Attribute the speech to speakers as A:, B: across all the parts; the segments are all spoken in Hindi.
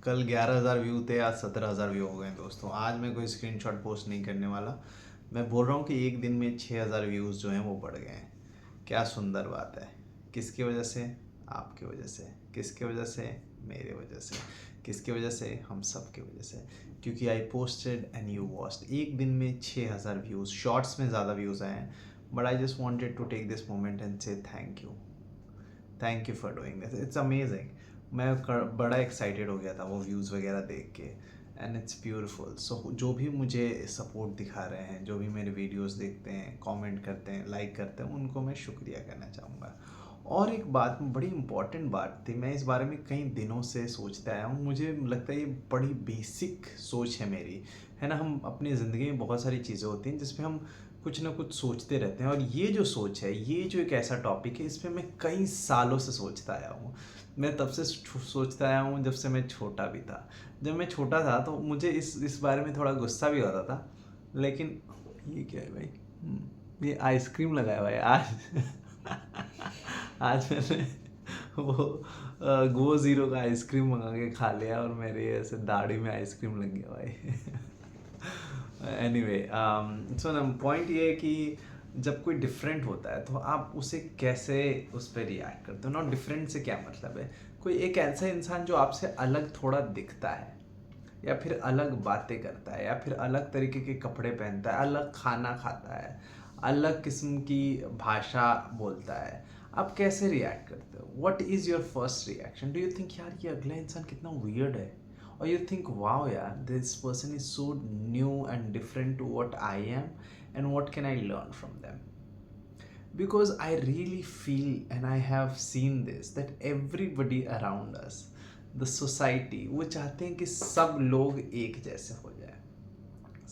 A: कल 11,000 व्यू थे, आज 17,000 व्यू हो गए दोस्तों। आज मैं कोई स्क्रीनशॉट पोस्ट नहीं करने वाला। मैं बोल रहा हूँ कि एक दिन में 6,000 व्यूज़ जो हैं वो बढ़ गए हैं। क्या सुंदर बात है। किसकी वजह से? आपकी वजह से। किसकी वजह से? मेरे वजह से। किसकी वजह से? हम सब की वजह से। क्योंकि I posted and you watched. एक दिन में 6,000 व्यूज़, शॉर्ट्स में ज़्यादा व्यूज़ आए हैं। But I just wanted to take this moment and say thank you for doing this, it's amazing. मैं बड़ा एक्साइटेड हो गया था वो व्यूज़ वगैरह देख के, एंड इट्स ब्यूटीफुल। सो जो भी मुझे सपोर्ट दिखा रहे हैं, जो भी मेरे वीडियोस देखते हैं, कमेंट करते हैं, लाइक करते हैं, उनको मैं शुक्रिया करना चाहूँगा। और एक बात, बड़ी इंपॉर्टेंट बात थी, मैं इस बारे में कई दिनों से सोचता आया हूँ। मुझे लगता है ये बड़ी बेसिक सोच है मेरी, है ना। हम अपनी ज़िंदगी में बहुत सारी चीज़ें होती हैं जिसमें हम कुछ ना कुछ सोचते रहते हैं, और ये जो सोच है, ये जो एक ऐसा टॉपिक है, इस पर मैं कई सालों से सोचता आया हूँ। मैं तब से सोचता आया हूँ जब से मैं छोटा भी था। जब मैं छोटा था तो मुझे इस बारे में थोड़ा गुस्सा भी होता था, लेकिन ये क्या है भाई? ये आइसक्रीम लगाया हुआ है आज। आज मैंने वो गो ज़ीरो का आइसक्रीम मंगा के खा लिया, और मेरे ऐसे दाढ़ी में आइसक्रीम लग गया भाई। एनीवे, सो ना पॉइंट ये है कि जब कोई डिफरेंट होता है तो आप उसे कैसे उस पर रिएक्ट करते हो। नॉट डिफरेंट से क्या मतलब है? कोई एक ऐसा इंसान जो आपसे अलग थोड़ा दिखता है, या फिर अलग बातें करता है, या फिर अलग तरीके के कपड़े पहनता है, अलग खाना खाता है, अलग किस्म की भाषा बोलता है, आप कैसे रिएक्ट करते हो? What is your first reaction? Do you think यार ये अगला इंसान कितना वियर्ड है, और यू थिंक वाओ यार this person is so new and different to what I am, and what can I learn from them? Because I really feel, and I have seen this, that everybody around us, the society, वो चाहते हैं कि सब लोग एक जैसे हो जाए।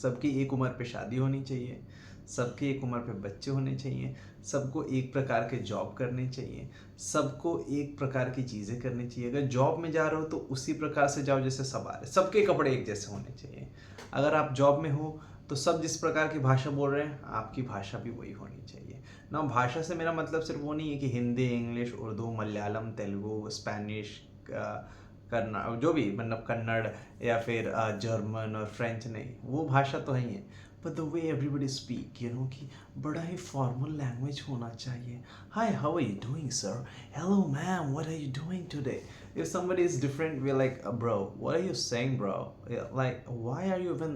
A: सबकी एक उम्र पे शादी होनी चाहिए, सबकी एक उम्र पे बच्चे होने चाहिए, सबको एक प्रकार के जॉब करने चाहिए, सबको एक प्रकार की चीज़ें करनी चाहिए। अगर जॉब में जा रहे हो तो उसी प्रकार से जाओ जैसे सब आ रहे। सबके कपड़े एक जैसे होने चाहिए। अगर आप जॉब में हो तो सब जिस प्रकार की भाषा बोल रहे हैं, आपकी भाषा भी वही होनी चाहिए ना। भाषा से मेरा मतलब सिर्फ वो नहीं है कि हिंदी, इंग्लिश, उर्दू, मलयालम, तेलुगु, स्पेनिश, करना जो भी, मतलब कन्नड़, या फिर जर्मन और फ्रेंच, नहीं, वो भाषा तो है ही है। But the way everybody speak, you know, कि बड़ा ही फॉर्मल लैंग्वेज होना चाहिए। Hi, how are you doing sir? Hello ma'am, what are you doing today? If somebody is different, we're like, bro, what are you saying, bro? Yeah, like, why are you even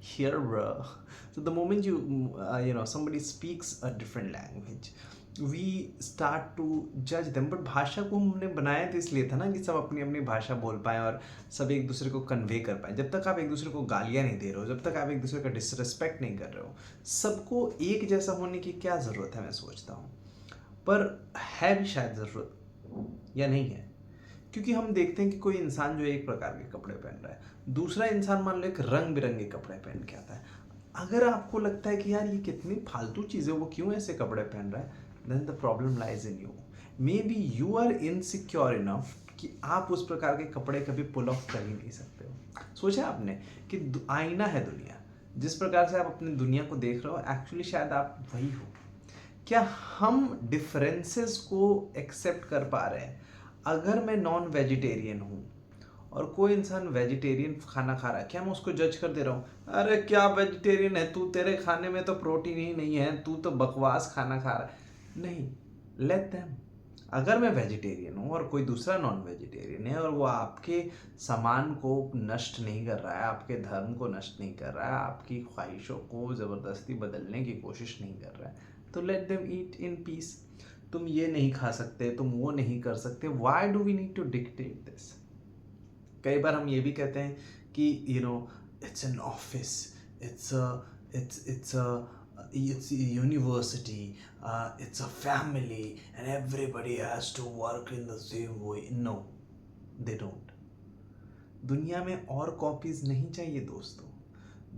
A: here, bro? So the moment somebody speaks a different language, we start to judge them. But भाषा को हमने बनाया तो इसलिए था ना कि सब अपनी अपनी भाषा बोल पाएं और सब एक दूसरे को कन्वे कर पाएं। जब तक आप एक दूसरे को गालियाँ नहीं दे रहे हो, जब तक आप एक दूसरे का डिसरिस्पेक्ट नहीं कर रहे हो, सबको एक जैसा होने की क्या ज़रूरत है, मैं सोचता हूँ। पर है भी शायद ज़रूरत, या नहीं है? क्योंकि हम देखते हैं कि कोई इंसान जो एक प्रकार के कपड़े पहन रहा है, दूसरा इंसान मान लो एक रंग बिरंगे कपड़े पहन के आता है। अगर आपको लगता है कि यार ये कितनी फालतू चीज़ है, वो क्यों ऐसे कपड़े पहन रहा है, then the problem lies in you. Maybe you are insecure enough कि आप उस प्रकार के कपड़े कभी पुल ऑफ कर ही नहीं सकते हो। सोचा आपने कि आईना है दुनिया, जिस प्रकार से आप अपनी दुनिया को देख रहे हो, एक्चुअली शायद आप वही हो। क्या हम डिफरेंसेस को एक्सेप्ट कर पा रहे हैं? अगर मैं नॉन वेजिटेरियन हूँ और कोई इंसान वेजिटेरियन खाना खा रहा है, क्या मैं उसको जज कर दे रहा हूँ, अरे क्या वेजिटेरियन है तू, तेरे खाने में तो प्रोटीन ही नहीं है, तू तो बकवास खाना खा रहा है? नहीं, लेट देम। अगर मैं वेजिटेरियन हूँ और कोई दूसरा नॉन वेजिटेरियन है, और वो आपके सामान को नष्ट नहीं कर रहा है, आपके धर्म को नष्ट नहीं कर रहा है, आपकी ख्वाहिशों को ज़बरदस्ती बदलने की कोशिश नहीं कर रहा है, तो let them eat in peace. तुम ये नहीं खा सकते, तुम वो नहीं कर सकते, why do we need to dictate this? कई बार हम ये भी कहते हैं कि it's an office, it's it's a university, it's a family, and everybody has to work in the same way. No, they don't. दुनिया में और कॉपीज नहीं चाहिए दोस्तों।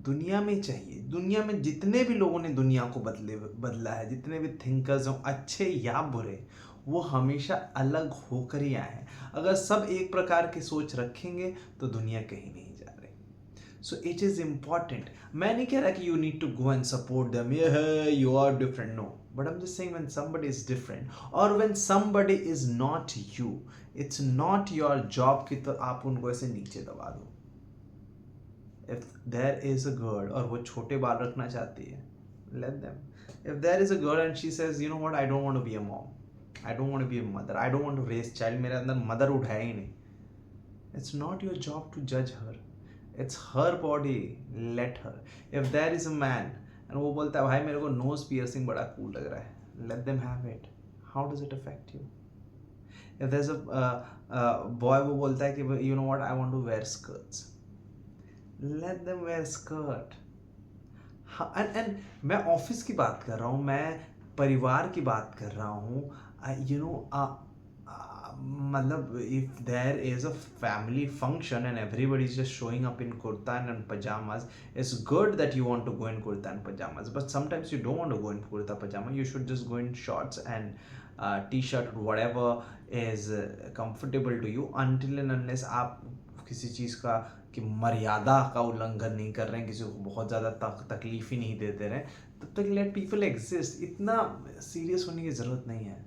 A: दुनिया में चाहिए, दुनिया में जितने भी लोगों ने दुनिया को बदला है, जितने भी थिंकर्स हों, अच्छे या बुरे, वो हमेशा अलग होकर ही आए हैं। अगर सब एक प्रकार की सोच रखेंगे तो दुनिया कहीं नहीं जा रही। So it is important. मैं नहीं कह रहा कि you need to go and support them, ये you are different, no, but I am just saying when somebody is different, or when somebody is not you, it's not your job कि तो आप उनको ऐसे नीचे दबा दो. If there is a girl और वो छोटे बाल रखना चाहती है, let them. If there is a girl and she says, you know what, I don't want to be a mom, I don't want to be a mother, I don't want to raise child, मेरे अंदर mother उठाया ही नहीं. It's not your job to judge her. It's her body. Let her. If there is a man and वो बोलता है भाई मेरे को nose piercing बड़ा cool लग रहा है, let them have it. How does it affect you? If there's a boy वो बोलता है कि you know what, I want to wear skirts, let them wear skirt. and मैं ऑफिस की बात कर रहा हूँ, मैं परिवार की बात कर रहा हूँ. मतलब if there is a family function and everybody is just showing up in kurta and pajamas, it's good that you want to go in kurta and pajamas, but sometimes you don't want to go in kurta pajama. You should just go in shorts and t-shirt, whatever is comfortable to you, until and unless आप किसी चीज़ का कि मर्यादा का उल्लंघन नहीं कर रहे हैं, किसी को बहुत ज़्यादा तकलीफ ही नहीं देते रहे, तब तक लेट पीपल एग्जिस्ट. इतना सीरियस होने की ज़रूरत नहीं है.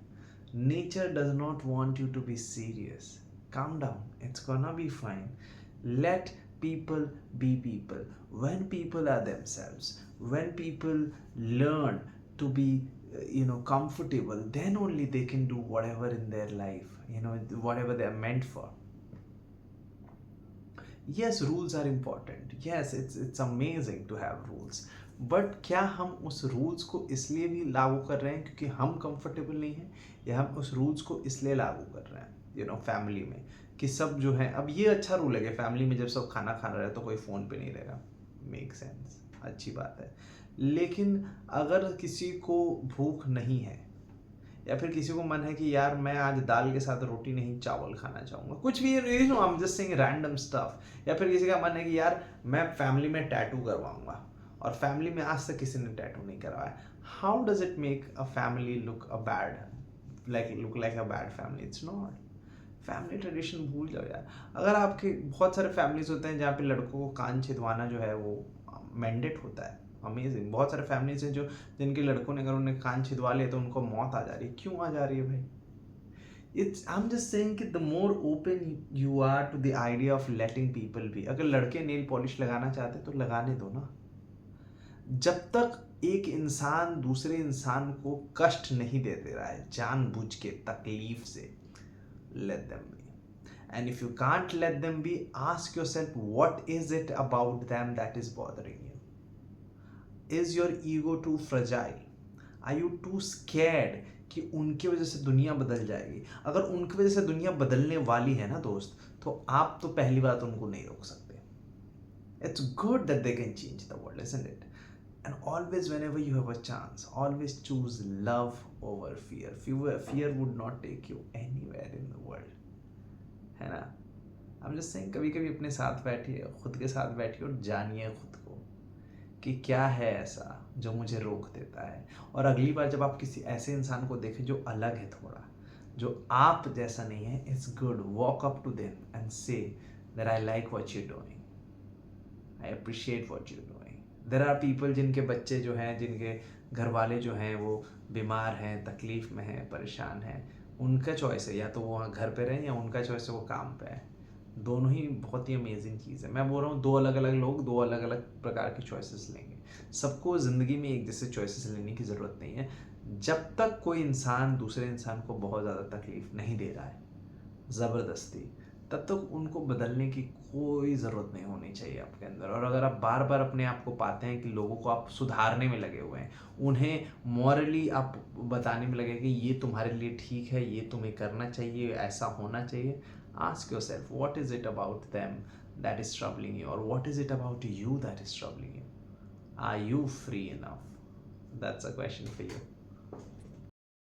A: Nature does not want you to be serious. Calm down, it's gonna be fine. Let people be people. When people are themselves, when people learn to be comfortable, then only they can do whatever in their life, whatever they are meant for. Yes, rules are important. Yes, it's amazing to have rules. But क्या हम उस रूल्स को इसलिए भी लागू कर रहे हैं क्योंकि हम कंफर्टेबल नहीं हैं, या हम उस रूल्स को इसलिए लागू कर रहे हैं फैमिली में कि सब जो है, अब ये अच्छा रूल है कि फैमिली में जब सब खाना खा रहे हैं तो कोई फ़ोन पे नहीं रहेगा. मेक सेंस, अच्छी बात है. लेकिन अगर किसी को भूख नहीं है, या फिर किसी को मन है कि यार मैं आज दाल के साथ रोटी नहीं चावल खाना चाहूँगा, कुछ भी आई am just saying random stuff. या फिर किसी का मन है कि यार मैं फैमिली में टैटू करवाऊँगा और फैमिली में आज तक किसी ने टैटू नहीं करवाया. How does it make a family look like a bad family? It's not. Family tradition भूल जाओ यार. अगर आपके बहुत सारे फैमिलीज होते हैं जहाँ पे लड़कों को कान छिदवाना जो है वो मैंडेट होता है. अमेजिंग. बहुत सारे फैमिलीज हैं जो जिनके लड़कों ने अगर उन्हें कान छिदवा लिया तो उनको मौत आ जा रही है. क्यों आ जा रही है भाई? आई एम जस्ट सेइंग कि the more open you are to the idea of letting people be. अगर लड़के नेल पॉलिश लगाना चाहते तो लगाने दो ना. जब तक एक इंसान दूसरे इंसान को कष्ट नहीं दे दे रहा है जानबूझ के तकलीफ से, let them be. And if you can't let them be, ask yourself, what is it about them that is bothering you? Is your ego too fragile? Are you too scared कि उनकी वजह से दुनिया बदल जाएगी? अगर उनकी वजह से दुनिया बदलने वाली है ना दोस्त, तो आप तो पहली बात उनको नहीं रोक सकते. It's good that they can change the world, isn't it? And always, whenever you have a chance, always choose love over fear. Fear would not take you anywhere in the world. है ना? I'm just saying, कभी कभी अपने साथ बैठिए, खुद के साथ बैठिए और जानिए खुद को कि क्या है ऐसा जो मुझे रोक देता है. और अगली बार जब आप किसी ऐसे इंसान को देखें जो अलग है थोड़ा, जो आप जैसा नहीं है, it's good. Walk up to them and say that I like what you're doing. I appreciate what you're doing. There are people जिनके बच्चे जो हैं, जिनके घर वाले जो हैं वो बीमार हैं, तकलीफ़ में हैं, परेशान हैं. उनका चॉइस है, या तो वो वहाँ घर पे रहें या उनका चॉइस है वो काम पे है. दोनों ही बहुत ही अमेजिंग चीज़ है. मैं बोल रहा हूँ दो अलग अलग लोग दो अलग अलग प्रकार की चॉइसेस लेंगे. सबको ज़िंदगी में एक जैसे चॉइसेस लेने की ज़रूरत नहीं है. जब तक कोई इंसान दूसरे इंसान को बहुत ज़्यादा तकलीफ़ नहीं दे रहा है ज़बरदस्ती, तब तक उनको बदलने की कोई ज़रूरत नहीं होनी चाहिए आपके अंदर. और अगर आप बार बार अपने आप को पाते हैं कि लोगों को आप सुधारने में लगे हुए हैं, उन्हें मॉरली आप बताने में लगे कि ये तुम्हारे लिए ठीक है, ये तुम्हें करना चाहिए, ऐसा होना चाहिए, ask yourself what is it about them that is troubling you, और what is it about you that is troubling you. Are you free enough? That's a question for you.